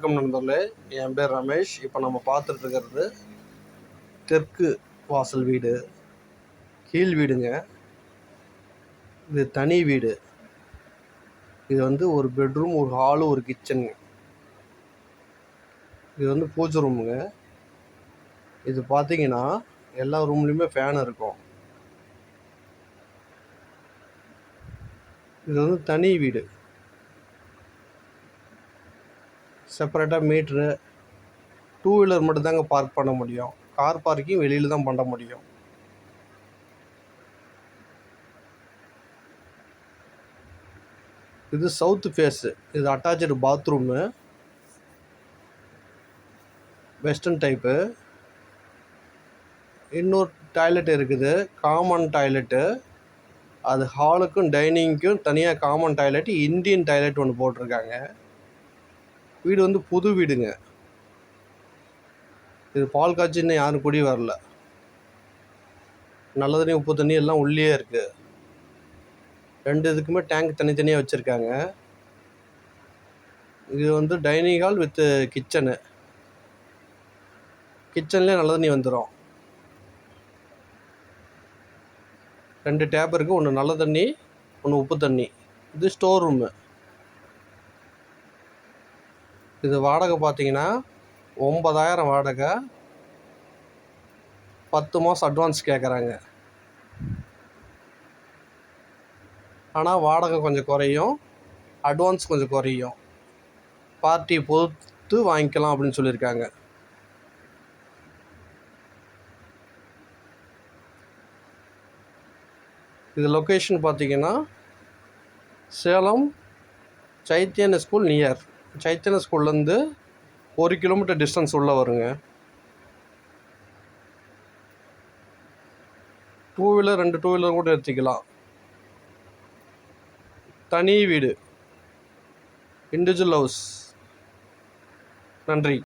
வணக்கம் நண்பர்களே, என் பேர் ரமேஷ். இப்போ நம்ம பார்த்துட்டு இருக்கிறது தெற்கு வாசல் வீடு, கீழ் வீடுங்க. இது தனி வீடு. இது வந்து ஒரு பெட்ரூம், ஒரு ஹாலு, ஒரு கிச்சனுங்க. இது வந்து பூஜை ரூமுங்க. இது பார்த்தீங்கன்னா எல்லா ரூம்லேயுமே ஃபேன் இருக்கும். இது வந்து தனி வீடு. செப்பரேட்டாக மீட்ரு, டூ வீலர் மட்டும்தாங்க பார்க் பண்ண முடியும். கார் பார்க்கிங் வெளியில் தான் பண்ண முடியும். இது சவுத் ஃபேஸு. இது அட்டாச்சு பாத்ரூமு, வெஸ்டர்ன் டைப்பு. இன்னொரு டாய்லெட் இருக்குது, காமன் டாய்லெட்டு. அது ஹாலுக்கும் டைனிங்க்கும் தனியாக காமன் டாய்லெட், இந்தியன் டாய்லெட் ஒன்று போட்டிருக்காங்க. வீடு வந்து புது வீடுங்க. இது பால் காய்ச்சி இன்னும் யாரும் குடி வரல. நல்ல தண்ணி, உப்பு தண்ணி எல்லாம் உள்ளே இருக்குது. ரெண்டு இதுக்குமே டேங்க் தனித்தனியாக வச்சுருக்காங்க. இது வந்து டைனிங் ஹால் வித்து கிச்சனு. கிச்சன்லேயே நல்ல தண்ணி வந்துடும். 2 டேப் இருக்குது, ஒன்று நல்ல தண்ணி, ஒன்று உப்பு தண்ணி. இது ஸ்டோர் ரூமு. இது வாடகை பார்த்தீங்கன்னா 9,000 வாடகை. 10 மாதம் அட்வான்ஸ் கேட்குறாங்க. ஆனால் வாடகை கொஞ்சம் குறையும், அட்வான்ஸ் கொஞ்சம் குறையும். பார்ட்டி பொறுத்து வாங்கிக்கலாம் அப்படின்னு சொல்லியிருக்காங்க. இது லொக்கேஷன் பார்த்தீங்கன்னா சேலம் சைத்தன்ய ஸ்கூல் நியர். சைத்தன்ய ஸ்கூல்லேருந்து 1 கிலோமீட்டர் டிஸ்டன்ஸ் உள்ளே வருங்க. 2 வீலர் 2 டூ வீலர் கூட எடுத்துக்கலாம். தனி வீடு, இண்டிவிஜுவல் ஹவுஸ். நன்றி.